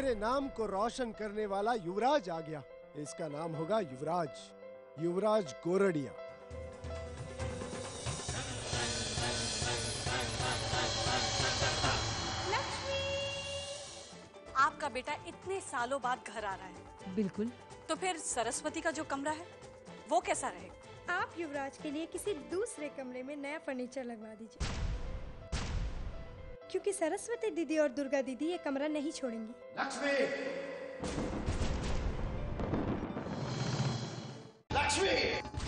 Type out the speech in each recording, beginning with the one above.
मेरे नाम को रोशन करने वाला युवराज आ गया। इसका नाम होगा युवराज, युवराज गोरडिया। आपका बेटा इतने सालों बाद घर आ रहा है। बिल्कुल। तो फिर सरस्वती का जो कमरा है वो कैसा रहेगा? आप युवराज के लिए किसी दूसरे कमरे में नया फर्नीचर लगवा दीजिए, क्योंकि सरस्वती दीदी और दुर्गा दीदी ये कमरा नहीं छोड़ेंगी। लक्ष्मी, लक्ष्मी,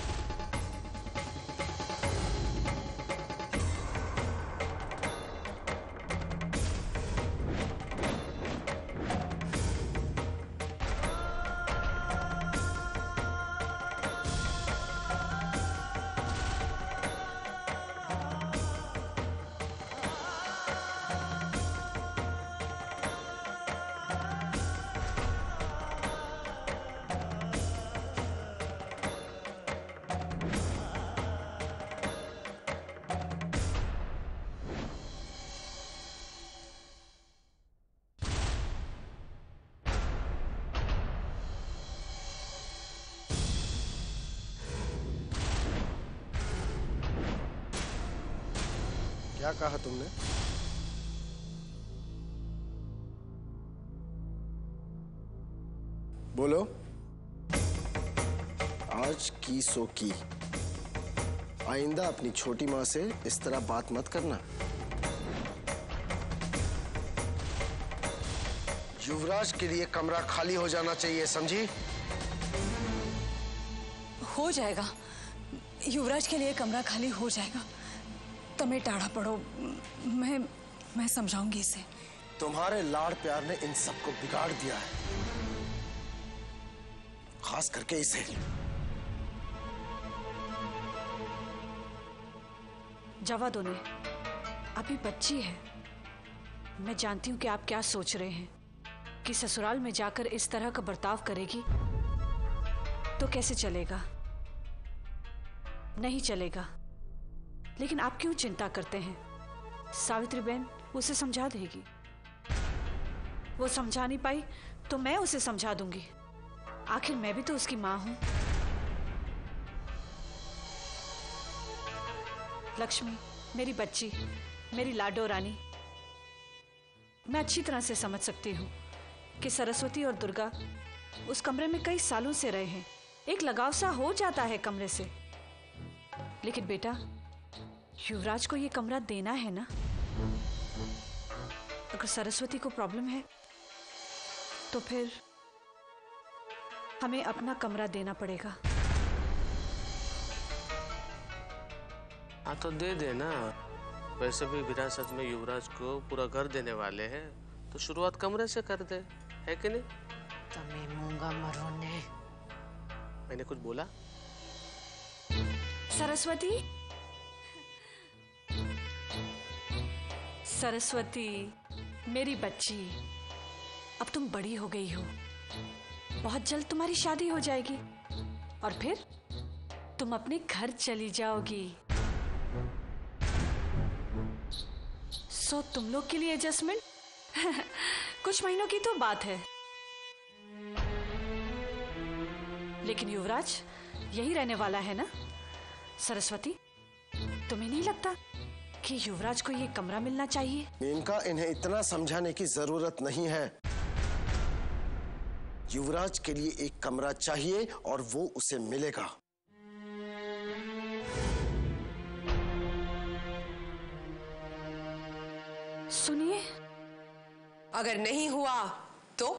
क्या कहा तुमने? बोलो। आज की सो की। आइंदा अपनी छोटी माँ से इस तरह बात मत करना। युवराज के लिए कमरा खाली हो जाना चाहिए, समझी? हो जाएगा, युवराज के लिए कमरा खाली हो जाएगा। तुम्हें टाढ़ा पड़ो, मैं समझाऊंगी इसे। तुम्हारे लाड़ प्यार ने इन सबको बिगाड़ दिया है, खास करके इसे। जवा दो ने, अभी बच्ची है। मैं जानती हूँ कि आप क्या सोच रहे हैं कि ससुराल में जाकर इस तरह का बर्ताव करेगी तो कैसे चलेगा। नहीं चलेगा। लेकिन आप क्यों चिंता करते हैं? सावित्री बहन उसे समझा देगी। वो समझा नहीं पाई तो मैं उसे समझा दूंगी। आखिर मैं भी तो उसकी मां हूं। लक्ष्मी, मेरी बच्ची, मेरी लाडो रानी, मैं अच्छी तरह से समझ सकती हूँ कि सरस्वती और दुर्गा उस कमरे में कई सालों से रहे हैं। एक लगाव सा हो जाता है कमरे से। लेकिन बेटा, युवराज को ये कमरा देना है ना। अगर सरस्वती को प्रॉब्लम है तो फिर हमें अपना कमरा देना पड़ेगा। हाँ तो दे देना। वैसे भी विरासत में युवराज को पूरा घर देने वाले हैं, तो शुरुआत कमरे से कर दे, है कि नहीं? तमें मूंगा मरोने। मैंने कुछ बोला? सरस्वती, सरस्वती मेरी बच्ची, अब तुम बड़ी हो गई हो। बहुत जल्द तुम्हारी शादी हो जाएगी और फिर तुम अपने घर चली जाओगी। सो तुम लोग के लिए एडजस्टमेंट कुछ महीनों की तो बात है। लेकिन युवराज यही रहने वाला है ना। सरस्वती, तुम्हें नहीं लगता कि युवराज को ये कमरा मिलना चाहिए? इनका इन्हें इतना समझाने की जरूरत नहीं है। युवराज के लिए एक कमरा चाहिए और वो उसे मिलेगा। सुनिए, अगर नहीं हुआ तो?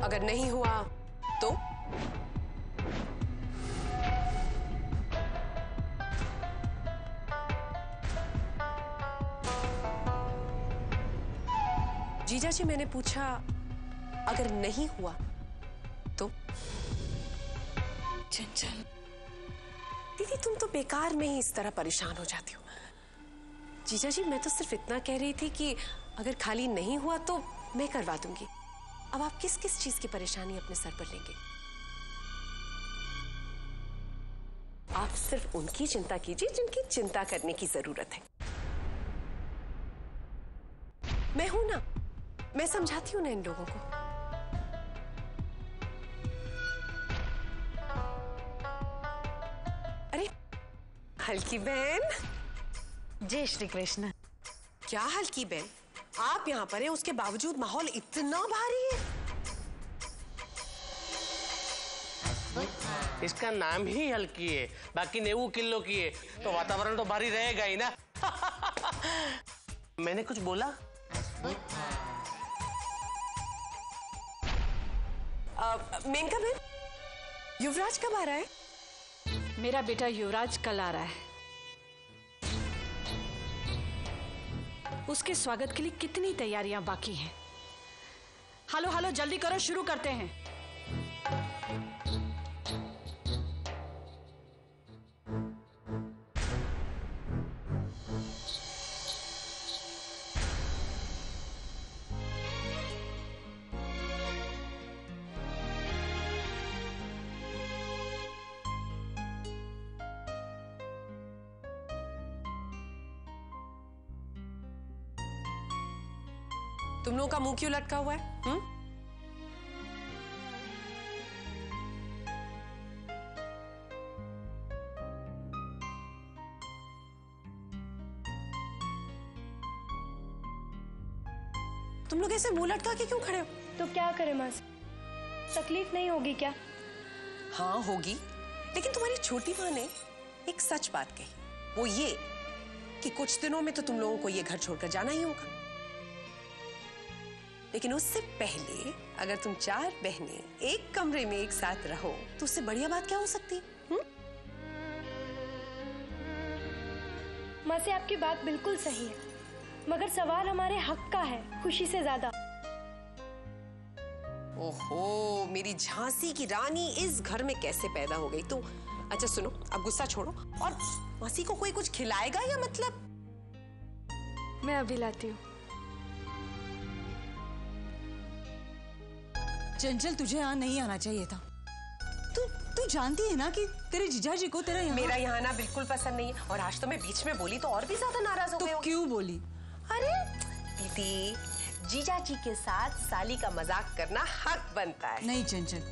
अगर नहीं हुआ तो? जीजा जी, मैंने पूछा अगर नहीं हुआ तो? चंचल, दीदी तुम तो बेकार में ही इस तरह परेशान हो जाती हो। जीजा जी, मैं तो सिर्फ इतना कह रही थी कि अगर खाली नहीं हुआ तो मैं करवा दूंगी। अब आप किस किस चीज की परेशानी अपने सर पर लेंगे? आप सिर्फ उनकी चिंता कीजिए जिनकी चिंता करने की जरूरत है। मैं हूं ना, मैं समझाती हूं ना इन लोगों को। अरे हल्की बहन। जय श्री कृष्ण। क्या हल्की बहन, आप यहाँ पर हैं, उसके बावजूद माहौल इतना भारी है। इसका नाम ही हल्की है, बाकी 90 किलो की है, तो वातावरण तो भारी रहेगा ही ना। मैंने कुछ बोला? मेनका बहन, युवराज कब आ रहा है? मेरा बेटा युवराज कल आ रहा है। उसके स्वागत के लिए कितनी तैयारियां बाकी हैं। हेलो हेलो, जल्दी करो, शुरू करते हैं। तुम लोगों का मुंह क्यों लटका हुआ है? तुम लोग ऐसे मुंह लटका के क्यों खड़े हो? तो क्या करें मासी, तकलीफ नहीं होगी क्या? हाँ होगी, लेकिन तुम्हारी छोटी माँ ने एक सच बात कही, वो ये कि कुछ दिनों में तो तुम लोगों को ये घर छोड़कर जाना ही होगा। लेकिन उससे पहले अगर तुम 4 बहनें एक कमरे में एक साथ रहो तो उससे बढ़िया बात क्या हो सकती है? मासी आपकी बात बिल्कुल सही है, मगर सवाल हमारे हक का है, खुशी से ज्यादा। ओहो, मेरी झांसी की रानी इस घर में कैसे पैदा हो गई तू? अच्छा सुनो, अब गुस्सा छोड़ो और मासी को कोई कुछ खिलाएगा या मतलब? मैं अभी लाती हूँ। चंचल, तुझे यहाँ नहीं आना चाहिए था। तू जानती है ना कि तेरे जीजाजी को तेरा यहाँ... मेरा यहाँ आना बिल्कुल पसंद नहीं है, और आज तो मैं बीच में बोली तो और भी ज्यादा नाराज हो गए। तो क्यों बोली? अरे दीदी, जीजाजी के साथ साली का मजाक करना हक बनता है। नहीं चंचल,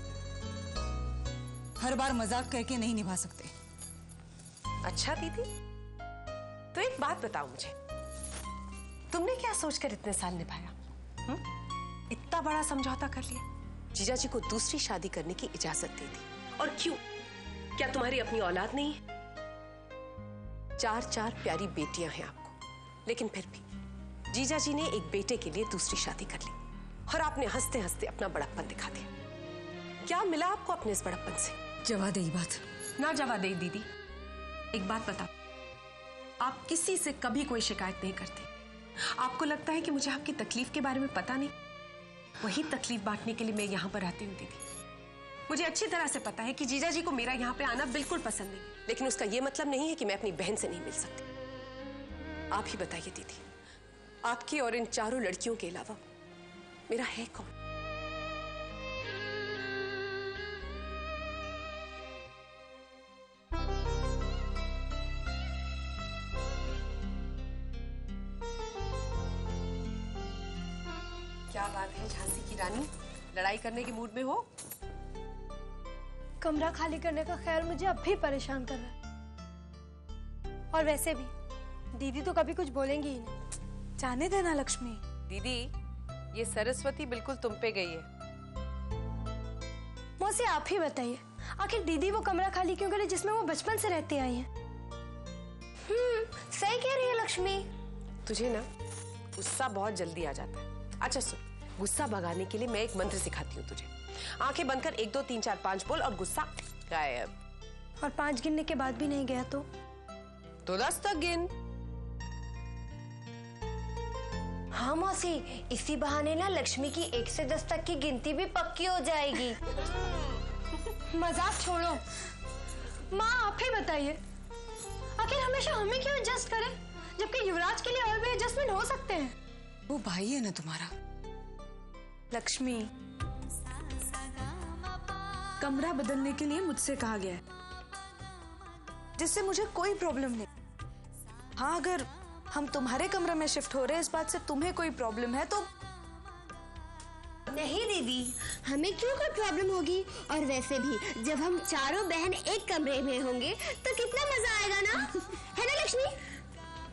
हर बार मजाक करके नहीं निभा सकते। अच्छा दीदी, तो एक बात बताओ मुझे, तुमने क्या सोचकर इतने साल निभाया? इतना बड़ा समझौता कर लिया, जीजाजी को दूसरी शादी करने की इजाजत दे दी, और क्यों? क्या तुम्हारी अपनी औलाद नहीं है? 4 प्यारी बेटियां हैं आपको, लेकिन फिर भी जीजाजी ने एक बेटे के लिए दूसरी शादी कर ली, और आपने हंसते हंसते अपना बड़प्पन दिखा दिया। क्या मिला आपको अपने इस बड़प्पन से? जवा दे बात। ना जवा दे दीदी, एक बात बताओ, आप किसी से कभी कोई शिकायत नहीं करती। आपको लगता है कि मुझे आपकी तकलीफ के बारे में पता नहीं? वही तकलीफ बांटने के लिए मैं यहाँ पर आती हूँ दीदी। मुझे अच्छी तरह से पता है कि जीजाजी को मेरा यहाँ पे आना बिल्कुल पसंद नहीं, लेकिन उसका ये मतलब नहीं है कि मैं अपनी बहन से नहीं मिल सकती। आप ही बताइए दीदी, आपकी और इन 4 लड़कियों के अलावा मेरा है कौन? क्या बात है झांसी की रानी, लड़ाई करने के मूड में हो? कमरा खाली करने का ख्याल मुझे अब भी परेशान कर रहा है, और वैसे भी दीदी तो कभी कुछ बोलेंगी ही नहीं। जाने देना लक्ष्मी। दीदी, ये सरस्वती बिल्कुल तुम पे गई है। मौसी आप ही बताइए, आखिर दीदी वो कमरा खाली क्यों करे जिसमें वो बचपन से रहती आई हैं? सही कह रही है लक्ष्मी। तुझे ना गुस्सा बहुत जल्दी आ जाता है। अच्छा सुन, गुस्सा भगाने के लिए मैं एक मंत्र सिखाती हूँ तुझे। आंखें बंद कर 1 2 3 4 5 बोल और गुस्सा गायब। और 5 गिनने के बाद भी नहीं गया तो 10 तक गिन। हाँ मौसी, इसी बहाने ना लक्ष्मी की 1 से 10 तक की गिनती भी पक्की हो जाएगी। मजाक छोड़ो। माँ आप ही बताइए, आखिर हमेशा हमें क्यों एडजस्ट करें, जबकि युवराज के लिए और भी एडजस्टमेंट हो सकते हैं। वो भाई है ना तुम्हारा। लक्ष्मी, कमरा बदलने के लिए मुझसे कहा गया है, जिससे मुझे कोई प्रॉब्लम नहीं। हाँ, अगर हम तुम्हारे कमरे में शिफ्ट हो रहे हैं इस बात से तुम्हें कोई प्रॉब्लम है तो। नहीं दीदी, हमें क्यों कोई प्रॉब्लम होगी, और वैसे भी जब हम चारों बहन एक कमरे में होंगे तो कितना मजा आएगा ना, है ना लक्ष्मी?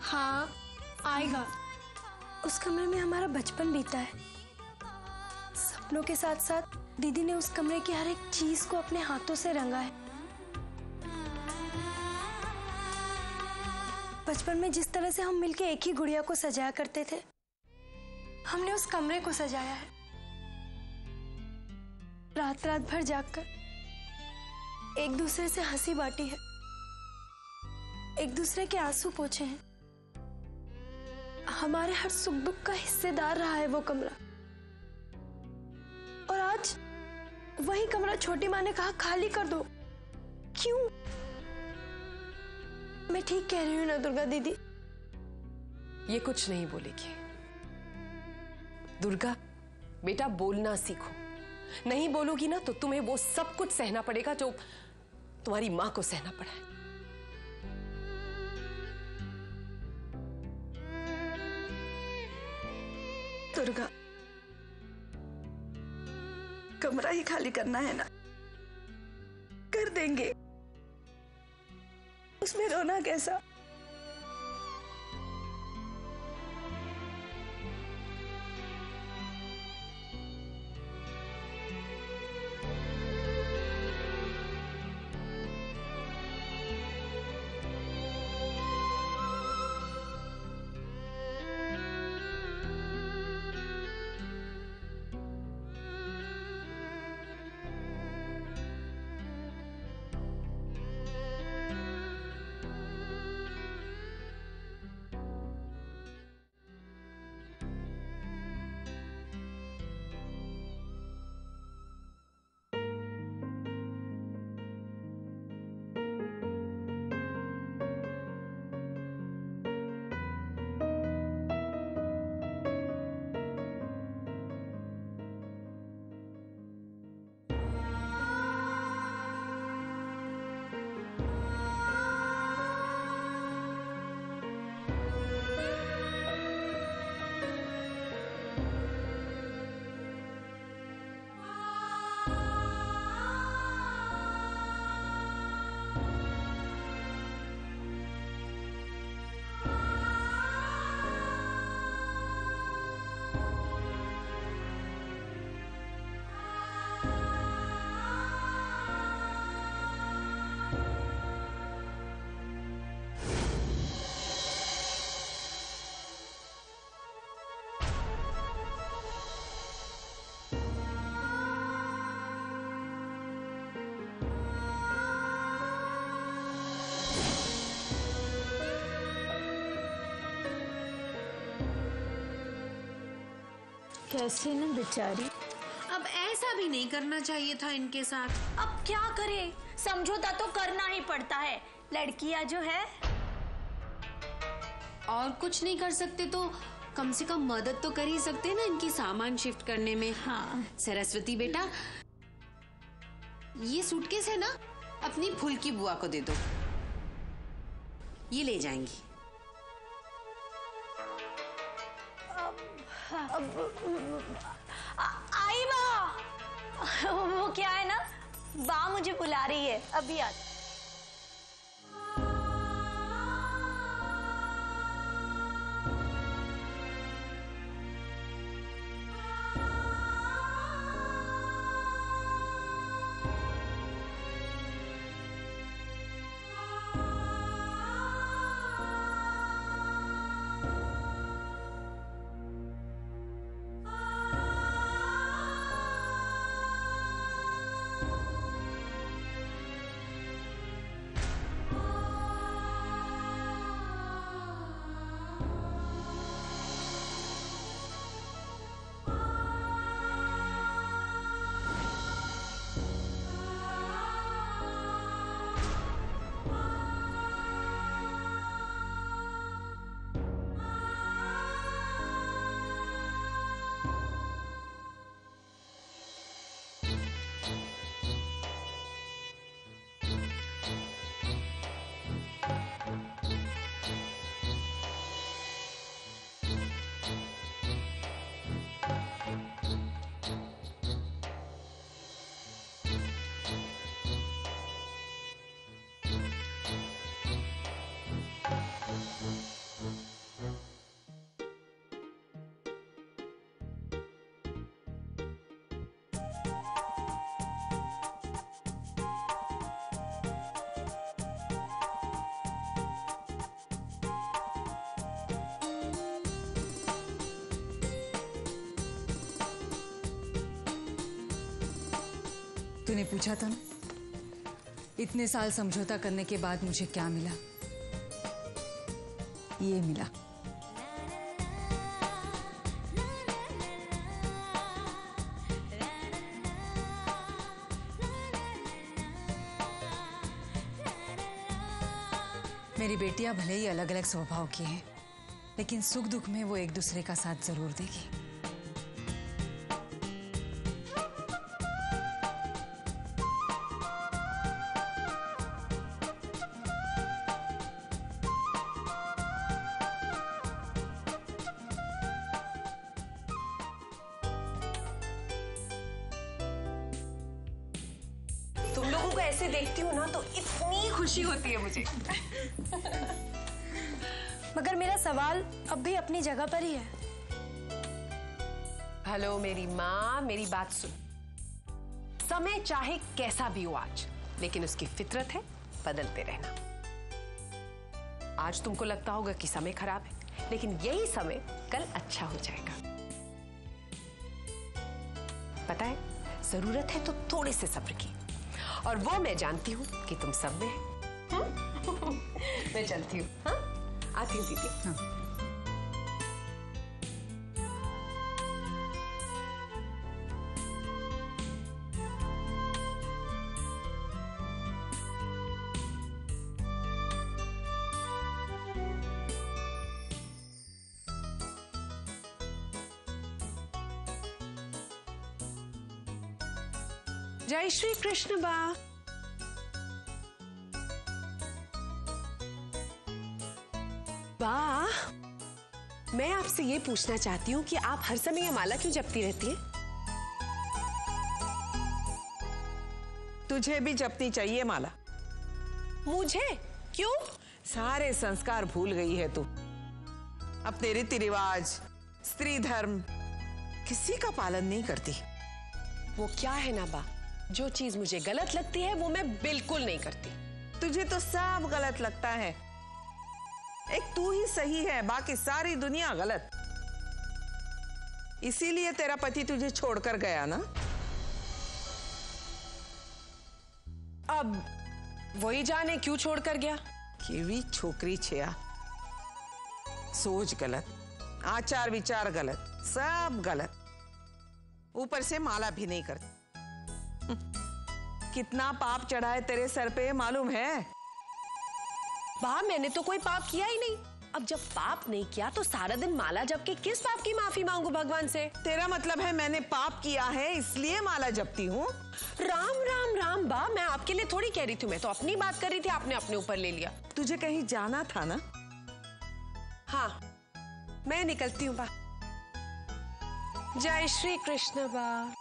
हाँ आएगा। उस कमरे में हमारा बचपन बीता है। सपनों के साथ साथ दीदी ने उस कमरे की हर एक चीज को अपने हाथों से रंगा है। बचपन में जिस तरह से हम मिलके एक ही गुड़िया को सजाया करते थे, हमने उस कमरे को सजाया है। रात रात भर जागकर एक दूसरे से हंसी बांटी है, एक दूसरे के आंसू पोंछे हैं। हमारे हर सुख दुख का हिस्सेदार रहा है वो कमरा। और आज वही कमरा छोटी माँ ने कहा खाली कर दो। क्यों? मैं ठीक कह रही हूँ ना दुर्गा दीदी? ये कुछ नहीं बोलेगी। दुर्गा बेटा, बोलना सीखो। नहीं बोलोगी ना तो तुम्हें वो सब कुछ सहना पड़ेगा जो तुम्हारी मां को सहना पड़ा है। दुर्गा, कमरा ही खाली करना है ना, कर देंगे। उसमें रोना कैसा? कैसे ना बेचारी। अब ऐसा भी नहीं करना चाहिए था इनके साथ। अब क्या करें, समझौता तो करना ही पड़ता है। लड़कियां जो है, और कुछ नहीं कर सकते तो कम से कम मदद तो कर ही सकते हैं ना इनकी सामान शिफ्ट करने में। हाँ। सरस्वती बेटा, ये सूटकेस है ना, अपनी फुल्की बुआ को दे दो, ये ले जाएंगी। आई बा, वो क्या है ना, बा मुझे बुला रही है, अभी आ। तूने पूछा था ना, इतने साल समझौता करने के बाद मुझे क्या मिला? ये मिला। मेरी बेटियां भले ही अलग अलग स्वभाव की हैं, लेकिन सुख दुख में वो एक दूसरे का साथ जरूर देगी। तुम लोगों को ऐसे देखती हूँ ना तो इतनी खुशी होती है मुझे। मगर मेरा सवाल अब भी अपनी जगह पर ही है। हेलो मेरी माँ, मेरी बात सुन। समय चाहे कैसा भी हो आज, लेकिन उसकी फितरत है बदलते रहना। आज तुमको लगता होगा कि समय खराब है, लेकिन यही समय कल अच्छा हो जाएगा। पता है, जरूरत है तो थोड़े से सब्र की, और वो मैं जानती हूँ कि तुम सब में है। मैं चलती हूँ। हाँ, आती हूँ दीदी। हाँ। जय श्री कृष्ण बा। बा, मैं आपसे ये पूछना चाहती हूँ कि आप हर समय ये माला क्यों जपती रहती है? तुझे भी जपनी चाहिए माला। मुझे? क्यों? सारे संस्कार भूल गई है तू। अपने रीति रिवाज, स्त्री धर्म किसी का पालन नहीं करती। वो क्या है ना बा, जो चीज मुझे गलत लगती है वो मैं बिल्कुल नहीं करती। तुझे तो सब गलत लगता है। एक तू ही सही है, बाकी सारी दुनिया गलत। इसीलिए तेरा पति तुझे छोड़कर गया ना। अब वही जाने क्यों छोड़कर गया। केवी छोकरी छया, सोच गलत, आचार विचार गलत, सब गलत। ऊपर से माला भी नहीं करती। कितना पाप चढ़ा है तेरे सर पे मालूम है? बा, मैंने तो कोई पाप किया ही नहीं। अब जब पाप नहीं किया तो सारा दिन माला जप के किस पाप की माफी मांगू भगवान से? तेरा मतलब है मैंने पाप किया है इसलिए माला जपती हूँ? राम राम राम बा, मैं आपके लिए थोड़ी कह रही थी, मैं तो अपनी बात कर रही थी, आपने अपने ऊपर ले लिया। तुझे कहीं जाना था ना? हाँ, मैं निकलती हूँ बा। जय श्री कृष्ण बा।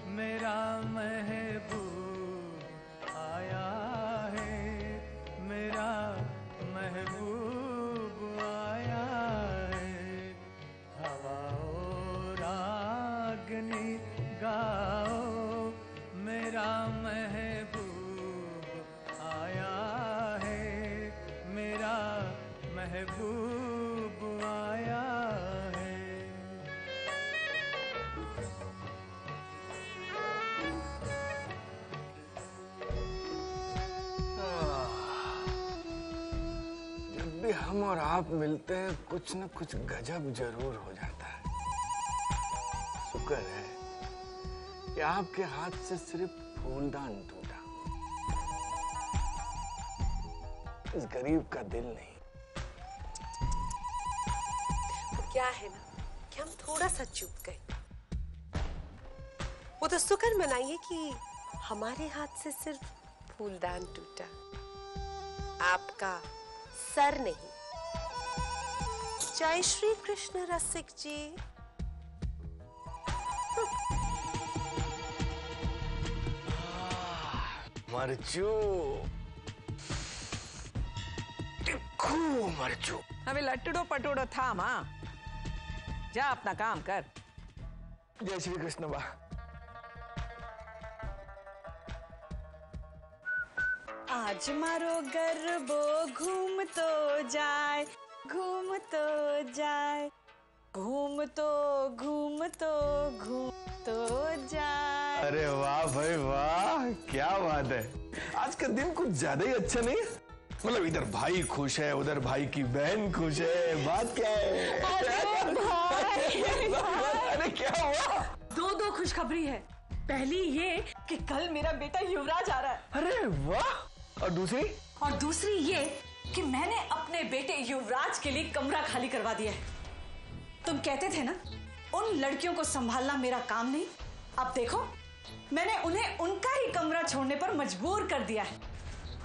मेरा महबूब आया है, मेरा महबूब आया है। हवाओं रागनी गाओ, मेरा महबूब आया है, मेरा महबूब आया है। भी हम और आप मिलते हैं कुछ न कुछ गजब जरूर हो जाता है। शुक्र है कि आपके हाथ से सिर्फ फूलदान टूटा, इस गरीब का दिल नहीं। क्या है ना कि हम थोड़ा सा चूक गए। वो तो शुक्र मनाइए कि हमारे हाथ से सिर्फ फूलदान टूटा, आपका सर नहीं। जय श्री कृष्ण रसिक जी। मरचू, खूब मरचू। अबे लट्टड़ो पटोड़ो था माँ, जा अपना काम कर। जय श्री कृष्ण बा। आज मारो गरबो घूम तो जाए, घूम तो जाए, घूम तो जाए। अरे वाह भाई वाह, क्या बात है। आज का दिन कुछ ज्यादा ही अच्छा नहीं है? मतलब इधर भाई खुश है, उधर भाई की बहन खुश है, बात क्या है? अरे भाई, अरे क्या हुआ? दो खुशखबरी है। पहली ये कि कल मेरा बेटा युवराज आ रहा है। अरे वाह। और दूसरी? और दूसरी ये कि मैंने अपने बेटे युवराज के लिए कमरा खाली करवा दिया है। तुम कहते थे ना उन लड़कियों को संभालना मेरा काम नहीं, अब देखो मैंने उन्हें उनका ही कमरा छोड़ने पर मजबूर कर दिया है।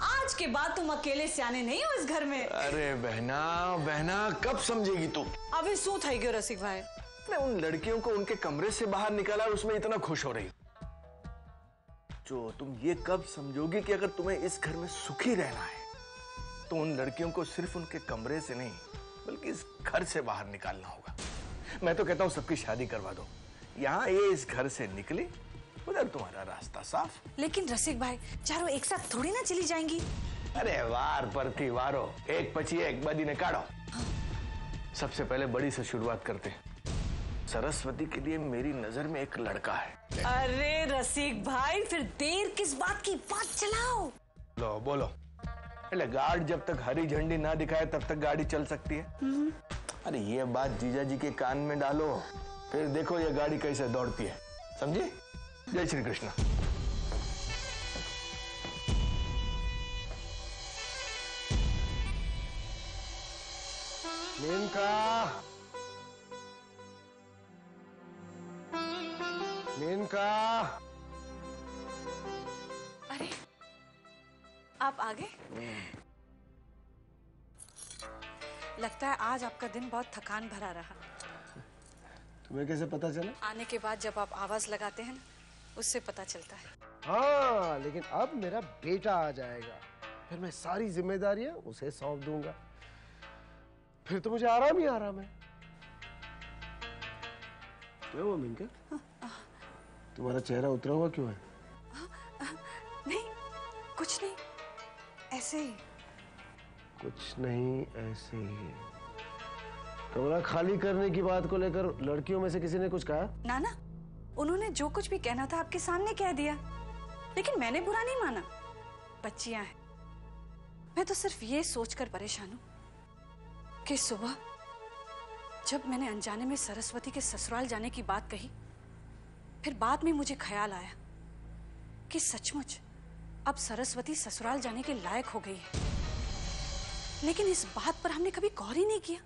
आज के बाद तुम अकेले सियाने नहीं हो इस घर में। अरे बहना कब समझेगी तू? अभी सू थई गयो रसिक भाई। मैं उन लड़कियों को उनके कमरे से बाहर निकाला, उसमें इतना खुश हो रही। जो तुम ये कब समझोगी कि अगर तुम्हें इस घर में सुखी रहना है तो उन लड़कियों को सिर्फ उनके कमरे से नहीं बल्कि इस घर से बाहर निकालना होगा। मैं तो कहता हूँ सबकी शादी करवा दो। यहाँ ये इस घर से निकली, उधर तुम्हारा रास्ता साफ। लेकिन रसिक भाई चारों एक साथ थोड़ी ना चली जाएंगी। अरे वार परती वारो, एक पची एक बदी ने काढ़ो। सबसे पहले बड़ी से शुरुआत करते। सरस्वती के लिए मेरी नजर में एक लड़का है। अरे रसिक भाई फिर देर किस बात की, बात चलाओ। लो बोलो। पहले गार्ड जब तक हरी झंडी ना दिखाए तब तक गाड़ी चल सकती है। अरे ये बात जीजा जी के कान में डालो, फिर देखो ये गाड़ी कैसे दौड़ती है, समझे? जय श्री कृष्ण। मेनका, मेनका। अरे आप आ गए? लगता है आज आपका दिन बहुत थकान भरा रहा। तुम्हें कैसे पता चला? आने के बाद जब आप आवाज लगाते हैं ना, उससे पता चलता है। हाँ, लेकिन अब मेरा बेटा आ जाएगा, फिर मैं सारी जिम्मेदारियां उसे सौंप दूंगा। फिर तो मुझे आराम ही आराम है। क्या हुआ मिंका? तुम्हारा चेहरा उतरा हुआ क्यों है? नहीं, कुछ नहीं, ऐसे ही। कुछ नहीं, ऐसे ही। कमरा खाली करने की बात को लेकर लड़कियों में से किसी ने कुछ कहा? ना, उन्होंने जो कुछ भी कहना था आपके सामने कह दिया, लेकिन मैंने बुरा नहीं माना। बच्चियां हैं। मैं तो सिर्फ ये सोचकर परेशान हूं कि सुबह जब मैंने अनजाने में सरस्वती के ससुराल जाने की बात कही, फिर बाद में मुझे ख्याल आया कि सचमुच अब सरस्वती ससुराल जाने के लायक हो गई है। लेकिन इस बात पर हमने कभी गौर ही नहीं किया।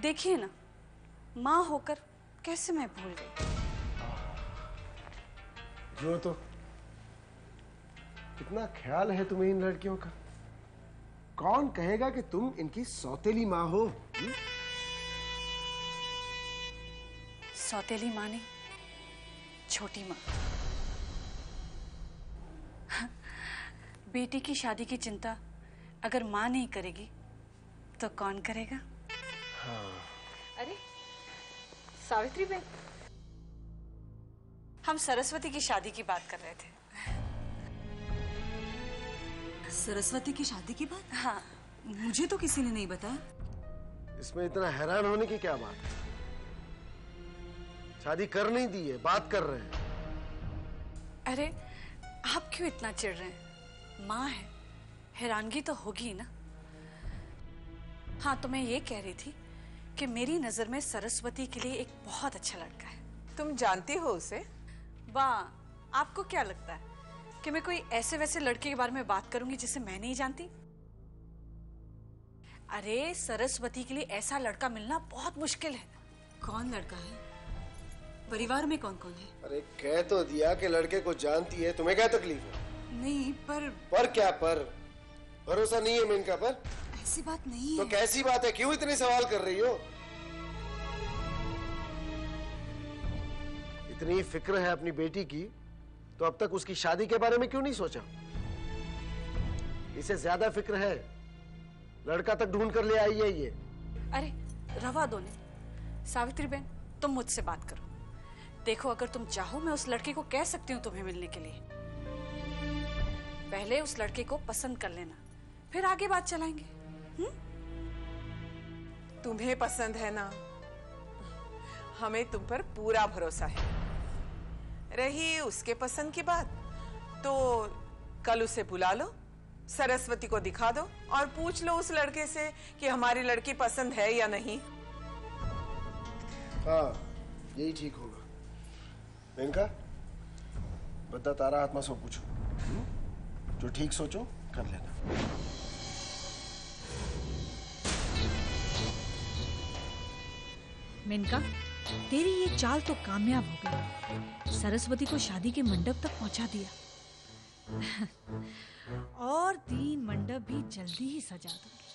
देखिए ना, मां होकर कैसे मैं भूल गई। जो तो कितना ख्याल है तुम्हें इन लड़कियों का। कौन कहेगा कि तुम इनकी सौतेली मां हो? सौतेली मां नहीं, छोटी मां। बेटी की शादी की चिंता अगर मां नहीं करेगी तो कौन करेगा? हाँ। अरे सावित्री बहन, हम सरस्वती की शादी की बात कर रहे थे। सरस्वती की शादी की बात? हाँ। मुझे तो किसी ने नहीं बताया। इसमें इतना हैरान होने की क्या बात है? शादी कर नहीं दी है, बात कर रहे हैं। अरे आप क्यों इतना चिढ़ रहे हैं? माँ है, हैरानगी तो होगी ही ना। हाँ, तो मैं ये कह रही थी कि मेरी नजर में सरस्वती के लिए एक बहुत अच्छा लड़का है। तुम जानती हो उसे? वाह, आपको क्या लगता है कि मैं कोई ऐसे वैसे लड़के के बारे में बात करूंगी जिसे मैं नहीं जानती? अरे सरस्वती के लिए ऐसा लड़का मिलना बहुत मुश्किल है। कौन लड़का है? परिवार में कौन कौन है? अरे कह तो दिया कि लड़के को जानती है, तुम्हें क्या तकलीफ है? नहीं, पर क्या पर? भरोसा नहीं है मेनका पर? ऐसी बात नहीं तो है। कैसी बात है? क्यों इतने सवाल कर रही हो? इतनी फिक्र है अपनी बेटी की, तो अब तक उसकी शादी के बारे में क्यों नहीं सोचा? इसे ज्यादा फिक्र है लड़का तक ढूंढ कर ले आई है ये। अरे रवा दो ने। सावित्री बहन, तुम मुझसे बात करो। देखो, अगर तुम चाहो मैं उस लड़के को कह सकती हूँ तुम्हें मिलने के लिए। पहले उस लड़के को पसंद कर लेना, फिर आगे बात चलाएंगे। तुम्हें पसंद है ना, हमें तुम पर पूरा भरोसा है। रही उसके पसंद की बात, तो कल उसे बुला लो, सरस्वती को दिखा दो और पूछ लो उस लड़के से कि हमारी लड़की पसंद है या नहीं। हाँ, यही ठीक होगा। मेनका, बता तारा आत्मा से पूछो, जो ठीक सोचो कर लेना। मेनका, तेरी ये चाल तो कामयाब हो गई। सरस्वती को शादी के मंडप तक पहुंचा दिया और 3 मंडप भी जल्दी ही सजा दूंगी।